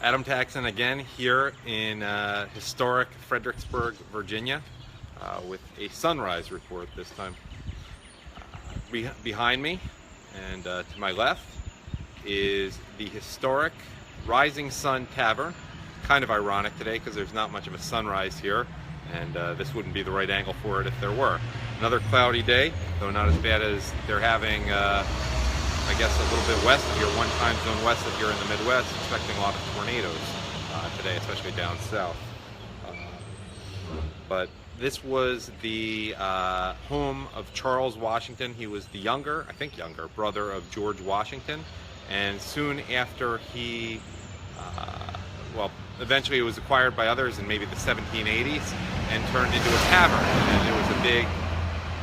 Adam Taxin again here in historic Fredericksburg, Virginia, with a sunrise report this time. Behind me and to my left is the historic Rising Sun Tavern. Kind of ironic today because there's not much of a sunrise here, and this wouldn't be the right angle for it if there were. Another cloudy day, though not as bad as they're having I guess a little bit west of here, one time zone west of here in the Midwest, expecting a lot of tornadoes today, especially down south. But this was the home of Charles Washington. He was the younger, I think younger, brother of George Washington. And soon after he, well, eventually it was acquired by others in maybe the 1780s and turned into a tavern. And it was a big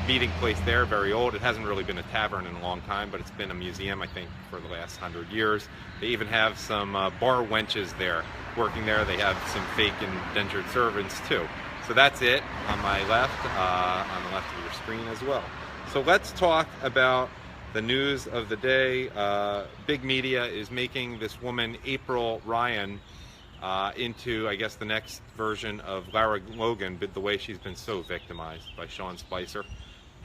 meeting place there, very old. It hasn't really been a tavern in a long time, but it's been a museum, I think, for the last 100 years. They even have some bar wenches there working there. They have some fake indentured servants too. So that's it on my left, on the left of your screen as well. So let's talk about the news of the day. Big media is making this woman, April Ryan, into, I guess, the next version of Lara Logan, but the way she's been so victimized by Sean Spicer.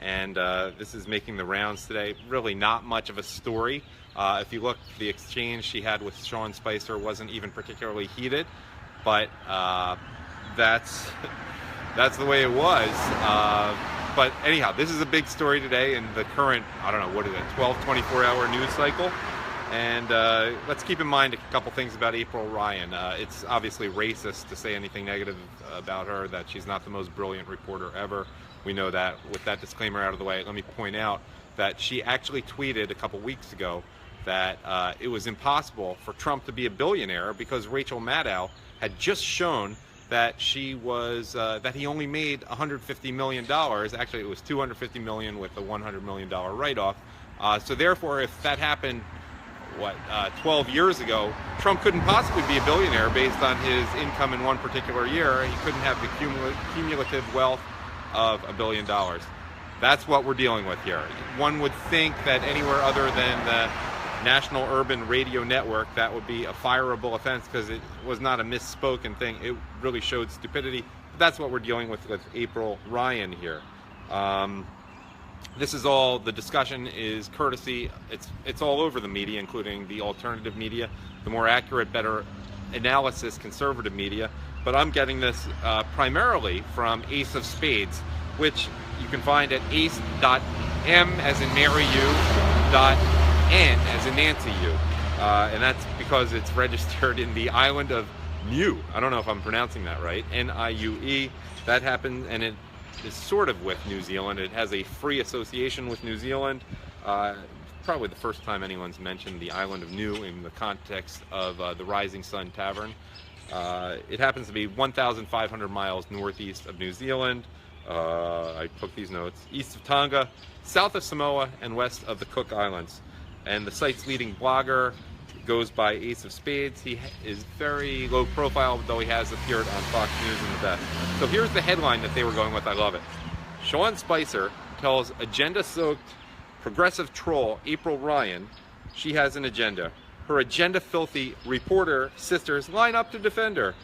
And this is making the rounds today. Really not much of a story. If you look, the exchange she had with Sean Spicer wasn't even particularly heated, but that's the way it was. But anyhow, this is a big story today in the current, I don't know, what is it, 12, 24-hour news cycle. And let's keep in mind a couple things about April Ryan. It's obviously racist to say anything negative about her, that she's not the most brilliant reporter ever. We know that. With that disclaimer out of the way, let me point out that she actually tweeted a couple weeks ago that it was impossible for Trump to be a billionaire because Rachel Maddow had just shown that she was that he only made $150 million. Actually, it was $250 million with a $100 million write-off. So therefore, if that happened, 12 years ago, Trump couldn't possibly be a billionaire based on his income in one particular year. He couldn't have the cumulative wealth of $1 billion. That's what we're dealing with here. One would think that anywhere other than the National Urban Radio Network, that would be a fireable offense because it was not a misspoken thing. It really showed stupidity. But that's what we're dealing with April Ryan here. This is all, the discussion is courtesy. It's all over the media, including the alternative media, the more accurate, better analysis, conservative media. But I'm getting this primarily from Ace of Spades, which you can find at ace.m as in Mary U, .n as in Nancy U. And that's because it's registered in the island of Niue. I don't know if I'm pronouncing that right. N-I-U-E. That happened, and it is sort of with New Zealand. It has a free association with New Zealand. Probably the first time anyone's mentioned the island of Niue in the context of the Rising Sun Tavern. It happens to be 1,500 miles northeast of New Zealand. I took these notes. East of Tonga, south of Samoa, and west of the Cook Islands. And the site's leading blogger goes by Ace of Spades. He is very low profile, though he has appeared on Fox News in the best. So here's the headline that they were going with. I love it. Sean Spicer tells agenda-soaked progressive troll April Ryan she has an agenda. Her agenda-filthy reporter sisters line up to defend her.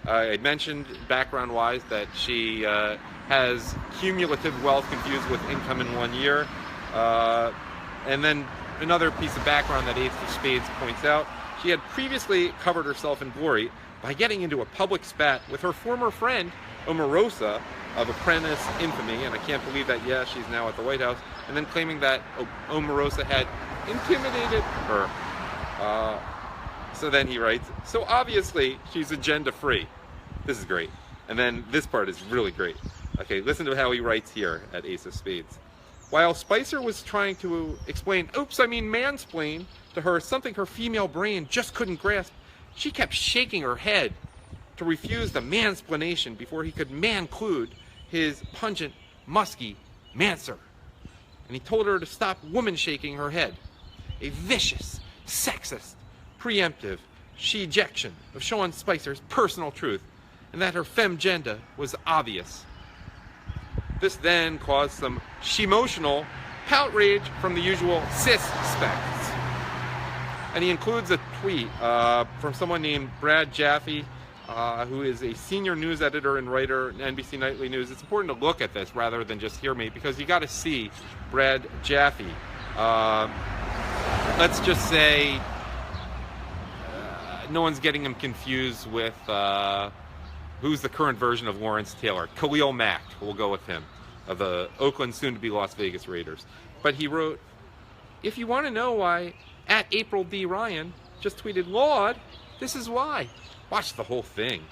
I mentioned background-wise that she has cumulative wealth confused with income in 1 year. And then another piece of background that Ace of Spades points out, she had previously covered herself in glory by getting into a public spat with her former friend, Omarosa, of Apprentice infamy, and I can't believe that, yeah, she's now at the White House, and then claiming that Omarosa had intimidated her. So then he writes, so obviously she's agenda-free. This is great. And then this part is really great. Okay, listen to how he writes here at Ace of Spades. While Spicer was trying to explain, mansplain, to her something her female brain just couldn't grasp, she kept shaking her head to refuse the mansplanation before he could manclude his pungent, musky manser. And he told her to stop woman-shaking her head. A vicious, sexist, preemptive she-ejection of Sean Spicer's personal truth, and that her femgenda was obvious. This then caused some she-emotional outrage from the usual cis-specs. And he includes a tweet from someone named Brad Jaffe, who is a senior news editor and writer in NBC Nightly News. It's important to look at this rather than just hear me, because you got to see Brad Jaffe. Let's just say no one's getting him confused with who's the current version of Lawrence Taylor. Khalil Mack, we'll go with him, of the Oakland, soon-to-be Las Vegas Raiders. But he wrote, if you want to know why at April D. Ryan just tweeted, Lord, this is why. Watch the whole thing.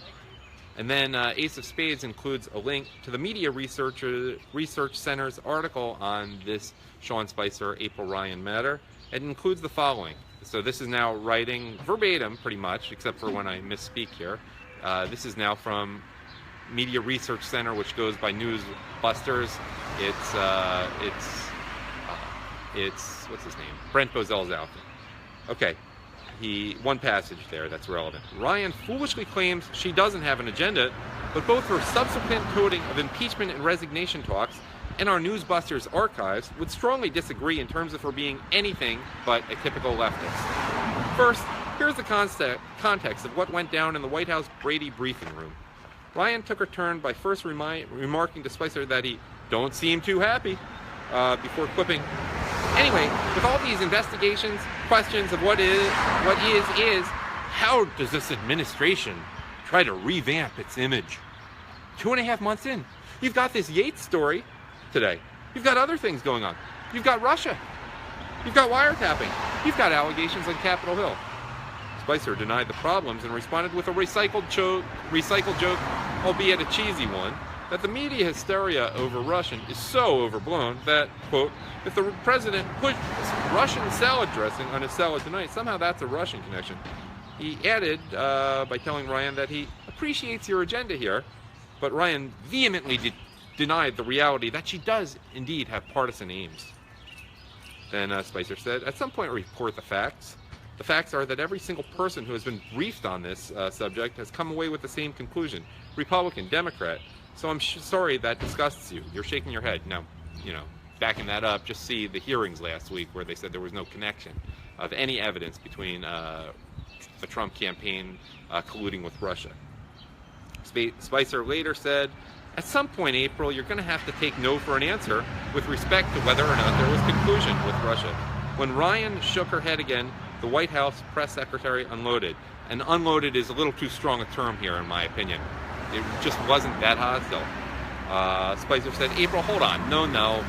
And then Ace of Spades includes a link to the Media Research Center's article on this Sean Spicer, April Ryan matter. It includes the following. So this is now writing verbatim, pretty much, except for when I misspeak here. This is now from Media Research Center, which goes by Newsbusters. It's what's his name? Brent Bozell's outfit. Okay, one passage there that's relevant. Ryan foolishly claims she doesn't have an agenda, but both her subsequent coding of impeachment and resignation talks and our Newsbusters archives would strongly disagree in terms of her being anything but a typical leftist. First, here's the context of what went down in the White House Brady briefing room. Ryan took her turn by first remarking to Spicer that he don't seem too happy, before quipping, anyway, with all these investigations, questions of what is, how does this administration try to revamp its image? 2.5 months in, you've got this Yates story today. You've got other things going on. You've got Russia. You've got wiretapping. You've got allegations on Capitol Hill. Spicer denied the problems and responded with a recycled joke, albeit a cheesy one, that the media hysteria over Russian is so overblown that, quote, if the president pushed Russian salad dressing on his salad tonight, somehow that's a Russian connection. He added by telling Ryan that he appreciates your agenda here, but Ryan vehemently denied the reality that she does indeed have partisan aims. Then Spicer said, at some point report the facts. The facts are that every single person who has been briefed on this subject has come away with the same conclusion, Republican, Democrat. So I'm sorry that disgusts you. You're shaking your head. Now, backing that up, just see the hearings last week where they said there was no connection of any evidence between the Trump campaign colluding with Russia. Spicer later said, at some point, April, you're going to have to take no for an answer with respect to whether or not there was conclusion with Russia. When Ryan shook her head again, the White House press secretary unloaded. And unloaded is a little too strong a term here, in my opinion. It just wasn't that hostile. Spicer said, April, hold on. No.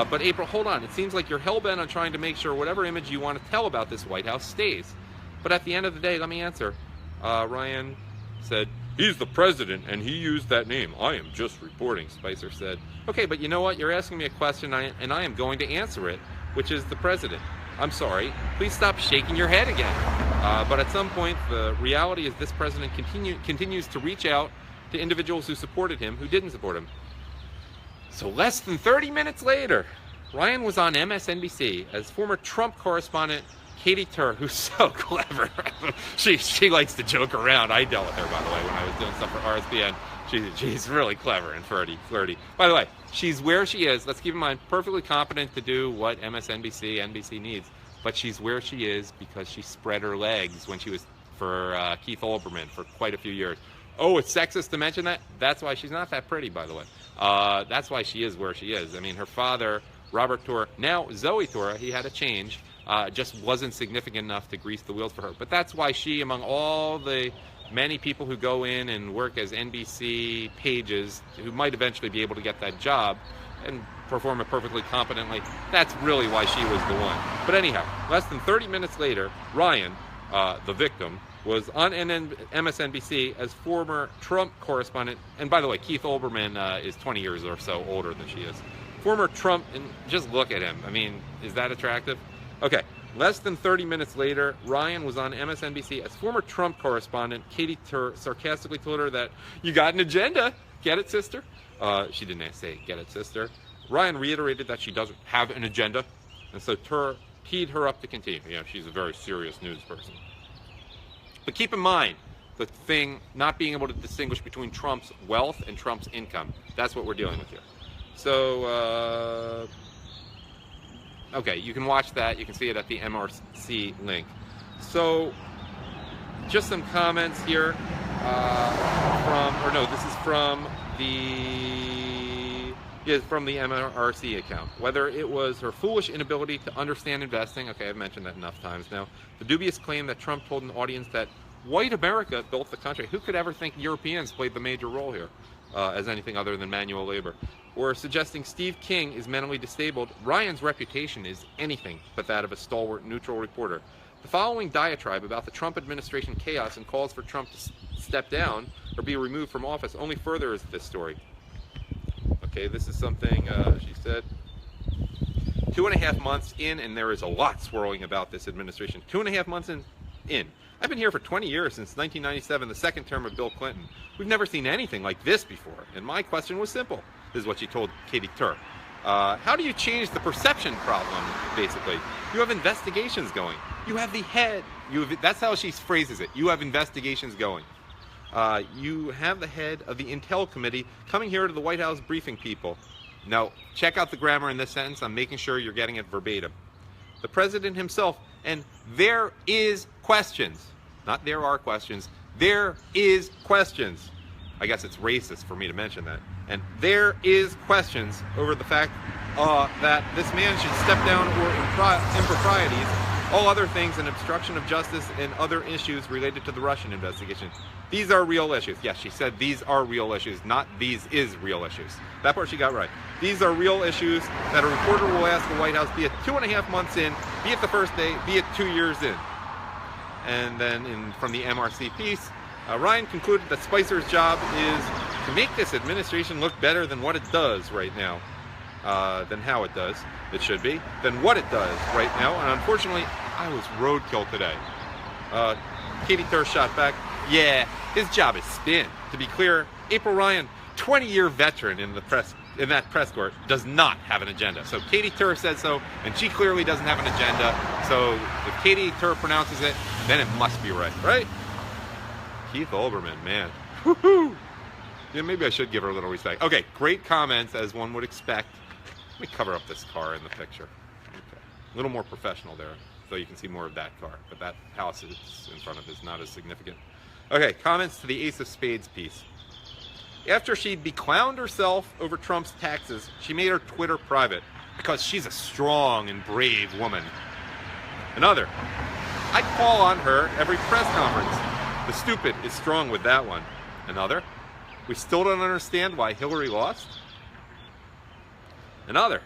But April, hold on. It seems like you're hell-bent on trying to make sure whatever image you want to tell about this White House stays. But at the end of the day, let me answer. Ryan said, he's the president, and he used that name. I am just reporting, Spicer said. Okay, but you know what? You're asking me a question, and I am going to answer it, which is the president. I'm sorry. Please stop shaking your head again. But at some point, the reality is this president continues to reach out to individuals who supported him, who didn't support him. So less than 30 minutes later, Ryan was on MSNBC as former Trump correspondent Katie Tur, who's so clever. she likes to joke around. I dealt with her, by the way, when I was doing stuff for RSBN. She's really clever and flirty. By the way, she's where she is. Let's keep in mind, perfectly competent to do what MSNBC, NBC needs. But she's where she is because she spread her legs when she was for Keith Olbermann for quite a few years. Oh, it's sexist to mention that? That's why she's not that pretty, by the way. That's why she is where she is. I mean, her father, Robert Tora, now Zoe Tora, he had a change. Just wasn't significant enough to grease the wheels for her. But that's why she, among all the many people who go in and work as NBC pages, who might eventually be able to get that job and perform it perfectly competently, that's really why she was the one. But anyhow, less than 30 minutes later, Ryan, the victim, was on MSNBC as former Trump correspondent. And by the way, Keith Olbermann is 20 years or so older than she is. Former Trump, and just look at him. I mean, is that attractive? Okay, less than 30 minutes later, Ryan was on MSNBC as former Trump correspondent. Katie Tur sarcastically told her that, you got an agenda. Get it, sister? She didn't say, get it, sister. Ryan reiterated that she doesn't have an agenda. And so Tur teed her up to continue. She's a very serious news person. But keep in mind, the thing, not being able to distinguish between Trump's wealth and Trump's income. That's what we're dealing with here. So, okay, you can watch that. You can see it at the MRC link. So, just some comments here this is from the MRC account. Whether it was her foolish inability to understand investing, okay, I've mentioned that enough times now, the dubious claim that Trump told an audience that white America built the country. Who could ever think Europeans played the major role here as anything other than manual labor? Or suggesting Steve King is mentally disabled. Ryan's reputation is anything but that of a stalwart neutral reporter. The following diatribe about the Trump administration chaos and calls for Trump to step down or be removed from office only furthers this story. Okay, this is something she said. 2.5 months in, and there is a lot swirling about this administration. 2.5 months in. I've been here for 20 years, since 1997, the second term of Bill Clinton. We've never seen anything like this before, and my question was simple. This is what she told Katie Tur. How do you change the perception problem, basically? You have investigations going. You have the head. That's how she phrases it. You have investigations going. You have the head of the Intel Committee coming here to the White House briefing people. Now, check out the grammar in this sentence. I'm making sure you're getting it verbatim. The president himself, and there is questions. Not there are questions. There is questions. I guess it's racist for me to mention that. And there is questions over the fact that this man should step down or improprieties, all other things, and obstruction of justice and other issues related to the Russian investigation. These are real issues. Yes, she said these are real issues, not these is real issues. That part she got right. These are real issues that a reporter will ask the White House, be it 2.5 months in, be it the first day, be it 2 years in. And then from the MRC piece, Ryan concluded that Spicer's job is to make this administration look better than what it does right now. Than how it does, it should be, than what it does right now. And unfortunately, I was roadkill today. Katie Tur shot back, yeah, his job is spin. To be clear, April Ryan, 20-year veteran in that press corps, does not have an agenda. So Katie Tur said so, and she clearly doesn't have an agenda. So if Katie Tur pronounces it, then it must be right? Keith Olbermann, man. Woohoo! Yeah, maybe I should give her a little respect. Okay, great comments, as one would expect. Let me cover up this car in the picture. Okay. A little more professional there, so you can see more of that car. But that house is in front of it is not as significant. Okay, comments to the Ace of Spades piece. After she'd beclowned herself over Trump's taxes, she made her Twitter private because she's a strong and brave woman. Another, I'd call on her every press conference. The stupid is strong with that one. Another, we still don't understand why Hillary lost. Another,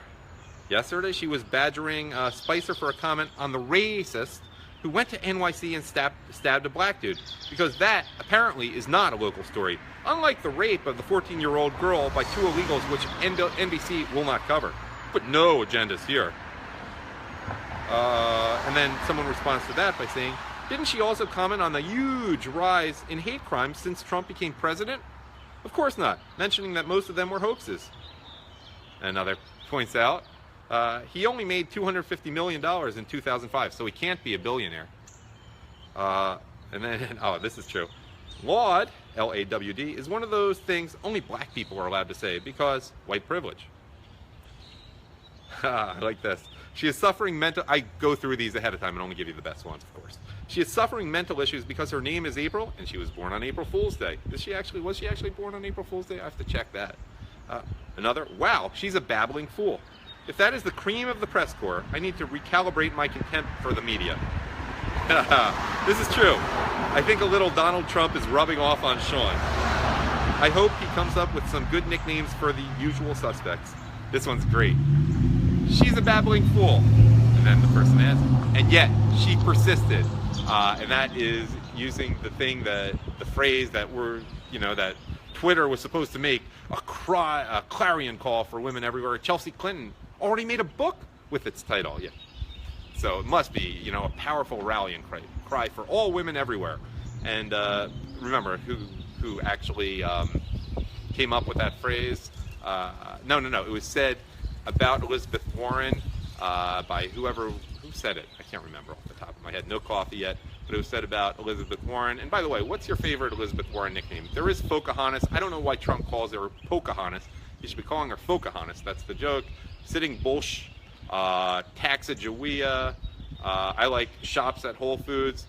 yesterday she was badgering Spicer for a comment on the racist who went to NYC and stabbed a black dude, because that apparently is not a local story, unlike the rape of the 14-year-old girl by two illegals, which NBC will not cover. But no agendas here. And then someone responds to that by saying, didn't she also comment on the huge rise in hate crimes since Trump became president? Of course not, mentioning that most of them were hoaxes. Another points out, he only made $250 million in 2005, so he can't be a billionaire. And then, oh, this is true. Laud, L-A-W-D, is one of those things only black people are allowed to say because white privilege. I like this. She is suffering mental... I go through these ahead of time and only give you the best ones, of course. She is suffering mental issues because her name is April and she was born on April Fool's Day. Was she actually born on April Fool's Day? I have to check that. Another, wow, she's a babbling fool. If that is the cream of the press corps, I need to recalibrate my contempt for the media. This is true. I think a little Donald Trump is rubbing off on Sean. I hope he comes up with some good nicknames for the usual suspects. This one's great. She's a babbling fool. And then the person adds, and yet she persisted. And that is using the phrase that that Twitter was supposed to make a clarion call for women everywhere. Chelsea Clinton already made a book with its title. Yeah. So it must be, a powerful rallying cry for all women everywhere. And remember who actually came up with that phrase? No. It was said about Elizabeth Warren by who said it. I can't remember off the top of my head. No coffee yet. But it was said about Elizabeth Warren. And by the way, what's your favorite Elizabeth Warren nickname? There is Pocahontas. I don't know why Trump calls her Pocahontas. He should be calling her Pocahontas. That's the joke. Sitting Bush, Taxajawea, I like shops at Whole Foods.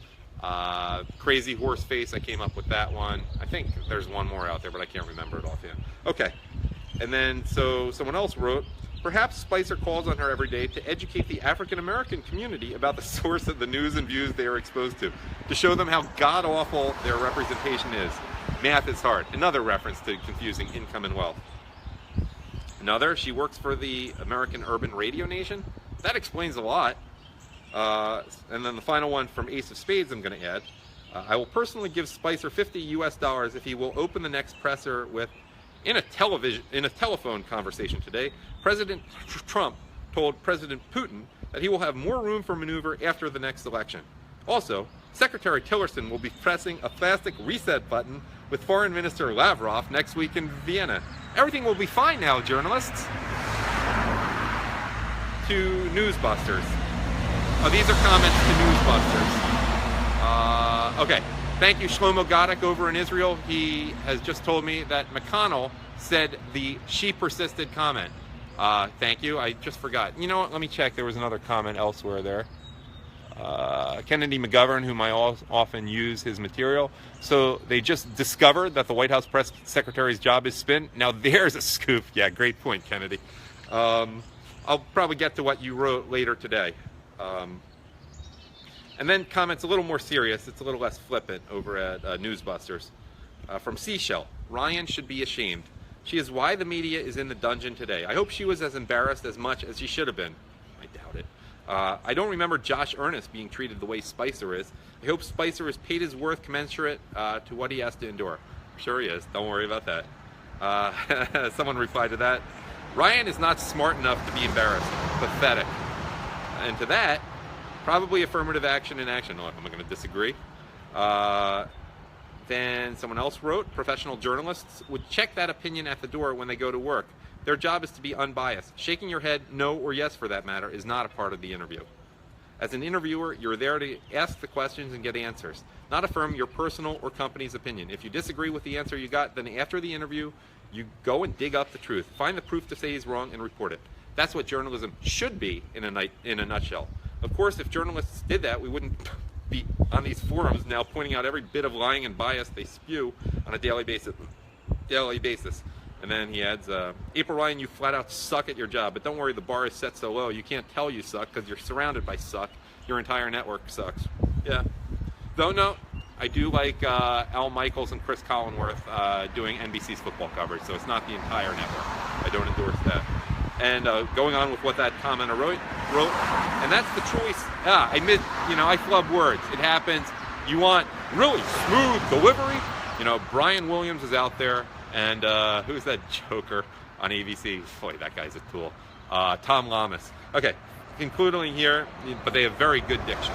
Crazy Horse Face, I came up with that one. I think there's one more out there, but I can't remember it offhand. Okay. And then, so someone else wrote, perhaps Spicer calls on her every day to educate the African-American community about the source of the news and views they are exposed to show them how god-awful their representation is. Math is hard. Another reference to confusing income and wealth. Another, she works for the American Urban Radio Nation. That explains a lot. And then the final one from Ace of Spades I'm going to add. I will personally give Spicer $50 US if he will open the next presser with, in a telephone conversation today, President Trump told President Putin that he will have more room for maneuver after the next election. Also, Secretary Tillerson will be pressing a plastic reset button with Foreign Minister Lavrov next week in Vienna. Everything will be fine now, journalists. To Newsbusters. Oh, these are comments to Newsbusters. Okay. Thank you, Shlomo Godik over in Israel. He has just told me that McConnell said the "she persisted" comment. Thank you. I just forgot. You know what? Let me check. There was another comment elsewhere there. Kennedy McGovern, whom I often use his material. So they just discovered that the White House press secretary's job is spin. Now there's a scoop. Yeah, great point, Kennedy. I'll probably get to what you wrote later today. And then comments a little more serious. It's a little less flippant over at Newsbusters. From Seashell, Ryan should be ashamed. She is why the media is in the dungeon today. I hope she was as embarrassed as much as she should have been. I doubt it. I don't remember Josh Earnest being treated the way Spicer is. I hope Spicer is paid his worth commensurate to what he has to endure. I'm sure he is. Don't worry about that. Someone replied to that. Ryan is not smart enough to be embarrassed. Pathetic. And to that, probably affirmative action in action. Oh, I'm going to disagree. Then someone else wrote, professional journalists would check that opinion at the door when they go to work. Their job is to be unbiased. Shaking your head, no or yes for that matter, is not a part of the interview. As an interviewer, you're there to ask the questions and get answers, not affirm your personal or company's opinion. If you disagree with the answer you got, then after the interview, you go and dig up the truth. Find the proof to say he's wrong and report it. That's what journalism should be in a nutshell. Of course, if journalists did that, we wouldn't be on these forums now pointing out every bit of lying and bias they spew on a daily basis. And then he adds, April Ryan, you flat out suck at your job, but don't worry, the bar is set so low you can't tell you suck because you're surrounded by suck. Your entire network sucks. Yeah. Though no, I do like Al Michaels and Chris Collinworth doing NBC's football coverage, so it's not the entire network. I don't endorse that. And going on with what that commenter wrote, and that's the choice. I flub words. It happens. You want really smooth delivery? Brian Williams is out there, and who's that joker on ABC? Boy, that guy's a tool. Tom Lamas. Okay, concluding here, but they have very good diction.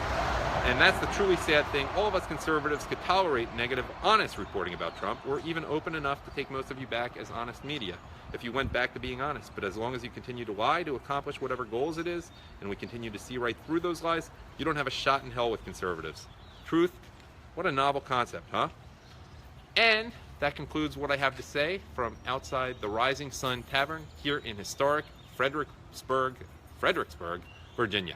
And that's the truly sad thing. All of us conservatives could tolerate negative, honest reporting about Trump. We're even open enough to take most of you back as honest media, if you went back to being honest. But as long as you continue to lie to accomplish whatever goals it is, and we continue to see right through those lies, you don't have a shot in hell with conservatives. Truth? What a novel concept, huh? And that concludes what I have to say from outside the Rising Sun Tavern here in historic Fredericksburg, Virginia.